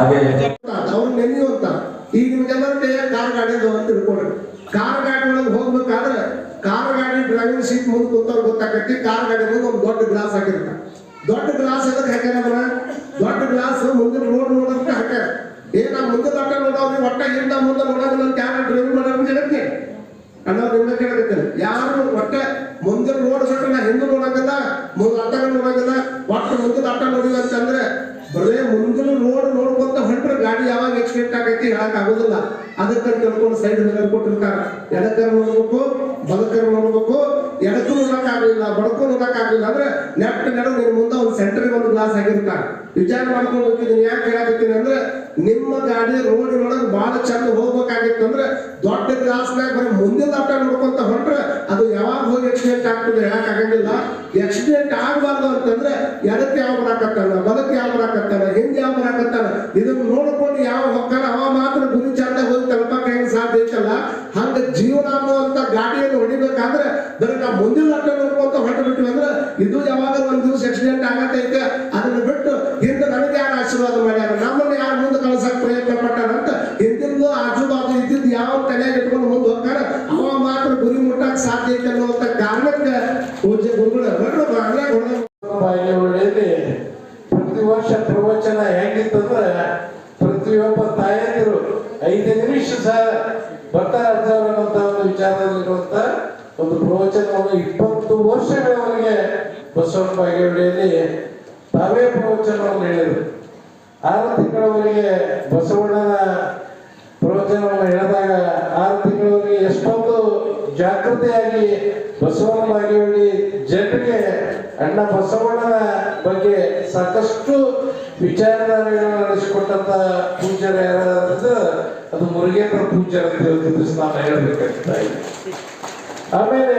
ಹಾಗೆ ಅವ್ರು ನೆನೆಯುವಂತ ಈಗ ನಿಮ್ಗೆಲ್ಲರ ಕೈಯಾಗ ಕಾರ್ ಗಾಡಿ ಅದಾವ ಅಂತ ತಿಳ್ಕೊಡ್ರಿ. ಕಾರ್ ಗಾಡಿ ಒಳಗೆ ಹೋಗ್ಬೇಕಾದ್ರೆ ಕಾರ್ ಗಾಡಿ ಡ್ರೈವಿಂಗ್ ಸೀಟ್ ಮುಂದೆ ಕೂತವ್ರು ಗೊತ್ತಾಗತ್ತಿ. ಕಾರ್ ಗಾಡಿ ಮುಂದೆ ಒಂದು ದೊಡ್ಡ ಗ್ಲಾಸ್ ಹಾಕಿರ್ತಾರೆ. ದೊಡ್ಡ ಗ್ಲಾಸ್ ಎದಕ್ಕೆ ಹಾಕ್ಯಾರ? ದೊಡ್ಡ ಗ್ಲಾಸ್ ಮುಂದೆ ರೋಡ್ ನೋಡೋದಕ್ಕೆ ಹಾಕ್ಯಾರ. ನಾ ಮುಂದೆ ದೊಡ್ಡ ನೋಡೋರಿ ಒಟ್ಟ ಹಿಂದ ಮುಂದೆ ನೋಡೋದಿಲ್ಲ ಅಂತ ಯಾರು ಡ್ರೈವಿಂಗ್ ಮಾಡೋದು ಹೇಳಕ್ಕೆ ಅನ್ನೋದು ನಿಮ್ಗೆ ಕೇಳಕತ್ತೇನೆ. ಯಾರು ಒಟ್ಟ ಮುಂದೆ ರೋಡ್ ಬಿಟ್ರೆ ನಾ ಹಿಂದೆ ನೋಡಂಗಿಲ್ಲ, ಮುಂದೆ ಅಡ್ಡ ನೋಡಂಗಿಲ್ಲ, ಒಟ್ಟು ಮುಂದೆ ಅಡ್ಡ ನೋಡಿಲ್ಲ ಅಂತಂದ್ರೆ ಬರೇ ಮುಂದಿನ ರೋಡ್ ನೋಡ್ಕೊಂತ ಹೊಂಟ್ರೆ ಗಾಡಿ ಯಾವಾಗ ಆಕ್ಸಿಡೆಂಟ್ ಆಗೈತಿ ಹೇಳಕ್ ಆಗೋದಿಲ್ಲ. ಅದಕ್ಕೆ ತಿಳ್ಕೊಂಡು ಸೈಡ್ ಮೇಲೆ ಕೊಟ್ಟಿರ್ತಾರ. ಎಡಕರ್ ನೋಡ್ಬೇಕು, ಬಲಕರ್ ನೋಡ್ಬೇಕು. ಎಡಕ್ಕೂ ನೋಡಕ್ ಆಗ್ಲಿಲ್ಲ, ಬಡಕ್ಕೂ ನೋಡಕ್ ಆಗ್ಲಿಲ್ಲ ಅಂದ್ರೆ ನೆಟ್ ನಡುವೆ ನಿನ್ ಮುಂದೆ ಒಂದು ಸೆಂಟರ್ಗೆ ಒಂದು ಗ್ಲಾಸ್ ಆಗಿರ್ತಾರ. ವಿಚಾರ ಮಾಡ್ಕೊಂಡು ಹೋಗ್ತಿದ್ದೀನಿ. ಯಾಕೆ ಹೇಳಕತ್ತೀನಿ ಅಂದ್ರೆ ನಿಮ್ಮ ಗಾಡಿ ರೋಡಿನೊಳಗೆ ಬಹಳ ಚಂದ ಹೋಗ್ಬೇಕಾಗಿತ್ತು ಅಂದ್ರೆ ದೊಡ್ಡ ಗ್ಲಾಸ್ನಾಗ ಬರೀ ಮುಂದಿನ ಅಡ್ಡ ನೋಡ್ಕೊಂತ ಹೊಂಟ್ರೆ ಅದು ಯಾವಾಗ ಹೋಗಿ ಆಕ್ಸಿಡೆಂಟ್ ಆಗ್ತದೆ ಹೇಳಕ್ ಆಗಂಗಿಲ್ಲ. ಆಕ್ಸಿಡೆಂಟ್ ಆಗಬಾರ್ದು ಅಂತಂದ್ರೆ ಎಡಕ್ಕೆ ಯಾವ ಬರಾಕತ್ತಾನ, ಬಲಕ್ಕೆ ಯಾವ ಬರಾಕತ್ತಾನ, ಹಿಂದೆ ಯಾವ ಬರಾಕತ್ತಾನ ಇದನ್ನ ನೋಡ್ಕೊಂಡು ಯಾವ ಹೊಕ್ಕಾನ ಅವ ಮಾತ್ರ ಗುರಿ ಚಂದ ಹೋಗಿ ತಲುಪಕ್ಕೆ ಹೆಂಗ್ ಸಾಧ್ಯ ಐತಲ್ಲ, ಹಂಗ ಜೀವನ ಅನ್ನುವಂತ ಗಾಡಿಯನ್ನು ಹೊಡಿಬೇಕಾದ್ರೆ ಬರೀ ನಾವು ಮುಂದಿನ ಅಡ್ಡ ನೋಡ್ಕೊಂತ ಹೊರಟು ಬಿಟ್ವಿ ಅಂದ್ರೆ ಇದು ಯಾವಾಗ ಒಂದ್ ದಿವಸ ಆಕ್ಸಿಡೆಂಟ್ ಆಗತ್ತೈತೆ. ಅದನ್ನ ಬಿಟ್ಟು ಹಿಂದೆ ನನಗೆ ಯಾರು ಆಶೀರ್ವಾದ ಮಾಡ್ಯಾರ, ನಮ್ಮನ್ನ ಯಾರು ಮುಂದೆ ಕಳ್ಸಕ್ ಪ್ರಯತ್ನ ಪಟ್ಟಾರಂತ ಹಿಂದಿನ ಆಜು ಬಾಜು ಇದ್ದಿದ್ದು ಯಾವ ತಲೆಯಾಗಿ ಇಟ್ಕೊಂಡು ಮುಂದೆ ಹೋಗ್ತಾರ ಅವ ಮಾತ್ರ ಗುರಿ ಮುಟ್ಟಕ್ ಸಾಧ್ಯ ಐತೆ ಅನ್ನುವಂತ ಕಾರಣಕ್ಕೆ ಪೂಜೆ ಗುರುಗಳು ಪ್ರತಿ ವರ್ಷ ಪ್ರವಚನ ಹೆಂಗಿತ್ತಂದ್ರೆ ಪ್ರತಿಯೊಬ್ಬ ತಾಯಂದಿರು 5 ನಿಮಿಷ ಸಹ ಬರ್ತಾರಂತ ಒಂದು ವಿಚಾರದಲ್ಲಿರುವಂತ ಒಂದು ಪ್ರವಚನವನ್ನು 20 ವರ್ಷಗಳವರೆಗೆ ಬಸವಣ್ಣ ಬಾಗೇವಾಡಿಯಲ್ಲಿ ತಾವೇ ಪ್ರವಚನವನ್ನು ಹೇಳಿದರು. 6 ತಿಂಗಳವರೆಗೆ ಬಸವಣ್ಣನ ಪ್ರವಚನವನ್ನು ಹೇಳಿದಾಗ 6 ತಿಂಗಳವರೆಗೆ ಎಷ್ಟೊಂದು ಜಾಗೃತಿಯಾಗಿ ಬಸವಣ್ಣ ಬಾಗೇವಾಡಿ ಜನರಿಗೆ ಅಣ್ಣ ಬಸವಣ್ಣನ ಬಗ್ಗೆ ಸಾಕಷ್ಟು ವಿಚಾರಧಾರೆಗಳನ್ನು ನಡೆಸಿಕೊಟ್ಟಂತ ಪೂಜ್ಯರು ಯಾರಾದ್ರೆ ಅದು ಮುರುಗೇಂದ್ರ ಪೂಜ್ಯರು ಅಂತ ಹೇಳ್ತಿದ್ರು. ನಾನು ಹೇಳಬೇಕಾಗ್ತಾ ಇದೆ. ಆಮೇಲೆ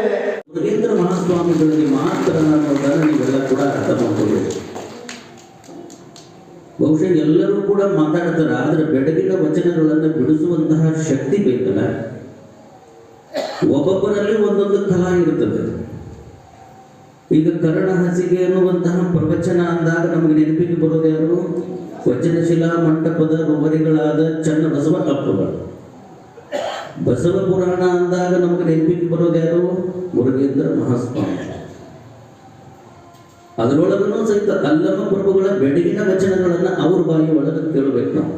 ಮುರುಗೇಂದ್ರ ಮಹಾಸ್ವಾಮಿಗಳಲ್ಲಿ ಮಾತ್ರ ಅನ್ನೋದನ್ನ ನೀವೆಲ್ಲ ಕೂಡ ಅರ್ಥ ಮಾಡ್ಕೋಬೇಕು. ಬಹುಶಃ ಎಲ್ಲರೂ ಕೂಡ ಮಾತಾಡ್ತಾರೆ, ಆದ್ರೆ ಬೆಳಗಿನ ವಚನಗಳನ್ನು ಬಿಡಿಸುವಂತಹ ಶಕ್ತಿ ಬೇಕಲ್ಲ. ಒಬ್ಬೊಬ್ಬರಲ್ಲಿ ಒಂದೊಂದು ಕಲಾ ಇರ್ತದೆ. ಈಗ ಕರ್ಣ ಹಸಿಗೆ ಅನ್ನುವಂತಹ ಪ್ರವಚನ ಅಂದಾಗ ನಮಗೆ ನೆನಪಿಗೆ ಬರೋದು ಯಾರು? ವಚನಶಿಲಾ ಮಂಟಪದ ರೂವರಿಗಳಾದ ಚನ್ನ ಬಸವ ಅಪ್ಪಗಳು. ಬಸವ ಪುರಾಣ ಅಂದಾಗ ನಮಗೆ ನೆನಪಿಗೆ ಬರೋದು ಯಾರು? ಮುರುಗೇಂದ್ರ ಮಹಾಸ್ವಾಮಿ. ಅದರೊಳಗೂ ಸಹಿತ ಅಲ್ಲಮ ಪ್ರಭುಗಳ ಬೆಳಗಿನ ವಚನಗಳನ್ನ ಅವ್ರ ಬಾಯಿ ಒಳಗೆ ಕೇಳಬೇಕು ನಾವು.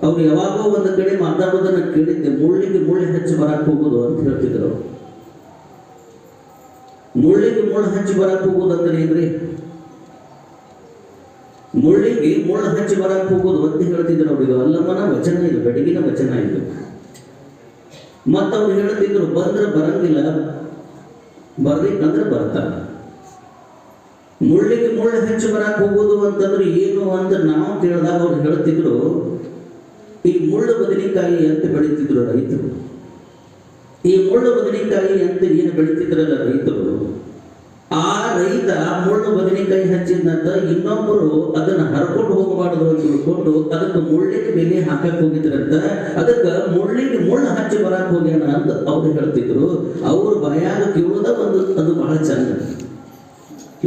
ಅವ್ರು ಯಾವಾಗೋ ಒಂದು ಕಡೆ ಮಾತಾಡೋದನ್ನ ಕೇಳಿದ್ದೆ, ಮುಳ್ಳಿಗೆ ಮುಳ್ಳು ಹಚ್ಚಿ ಬರಕ್ ಹೋಗೋದು ಅಂತ ಹೇಳ್ತಿದ್ರು ಅವರು. ಮುಳ್ಳಿಗೆ ಮುಳ್ಳು ಹಚ್ಚಿ ಬರಕ್ ಹೋಗೋದು ಅಂದ್ರೆ ಏನ್ರಿ? ಮುಳ್ಳಿಗೆ ಮುಳ್ಳು ಹಚ್ಚಿ ಬರಕ್ ಹೋಗೋದು ಅಂತ ಹೇಳ್ತಿದ್ರು ಅವ್ರು. ಇದು ಅಲ್ಲಮ್ಮನ ವಚನ, ಇದು ಬೆಳಗಿನ ವಚನ ಇದು. ಮತ್ತ ಅವ್ರು ಹೇಳ್ತಿದ್ರು, ಬಂದ್ರೆ ಬರಂಗಿಲ್ಲ, ಬರ್ಬೇಕಂದ್ರೆ ಬರ್ತಾರ. ಮುಳ್ಳಿಗೆ ಮುಳ್ಳು ಹಚ್ಚಿ ಬರಕ್ ಹೋಗೋದು ಅಂತಂದ್ರೆ ಏನು ಅಂತ ನಾವು ಕೇಳಿದಾಗ ಅವ್ರು ಹೇಳ್ತಿದ್ರು, ಈ ಮುಳ್ಳು ಬದನೆಕಾಯಿ ಅಂತ ಬೆಳೀತಿದ್ರು ರೈತರು. ಈ ಮುಳ್ಳು ಬದನೆಕಾಯಿ ಅಂತ ಏನು ಬೆಳೀತಿದ್ರಲ್ಲ ರೈತರು, ಆ ರೈತ ಮುಳ್ಳು ಬದನೆಕಾಯಿ ಹಚ್ಚಿದಂತ ಇನ್ನೊಬ್ಬರು ಅದನ್ನ ಹರ್ಕೊಂಡು ಹೋಗಬಾರ್ದು ಅಂತ ತಿಳ್ಕೊಂಡು ಅದಕ್ಕೆ ಮುಳ್ಳಿಗೆ ಬೆಲೆ ಹಾಕಕ್ ಹೋಗಿದ್ರಂತ. ಅದಕ್ಕೆ ಮುಳ್ಳಿಗೆ ಮುಳ್ಳು ಹಚ್ಚಿ ಬರಕ್ ಹೋಗ್ಯಾನ ಅಂತ ಅವ್ರು ಹೇಳ್ತಿದ್ರು. ಅವ್ರು ಭಯಾಗ ಕೇಳೋದ ಒಂದು ಅದು ಬಹಳ ಚಂದ.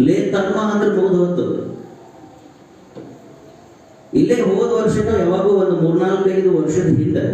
ಲೇ ತಮ್ಮ ಅಂದ್ರೆ ಮುಗಿದು ಹೊತ್ತದು. ಇಲ್ಲೇ ಹೋದ ವರ್ಷ ಯಾವಾಗೋ ಒಂದು 3-4-5 ವರ್ಷದ ಹಿಂದೆ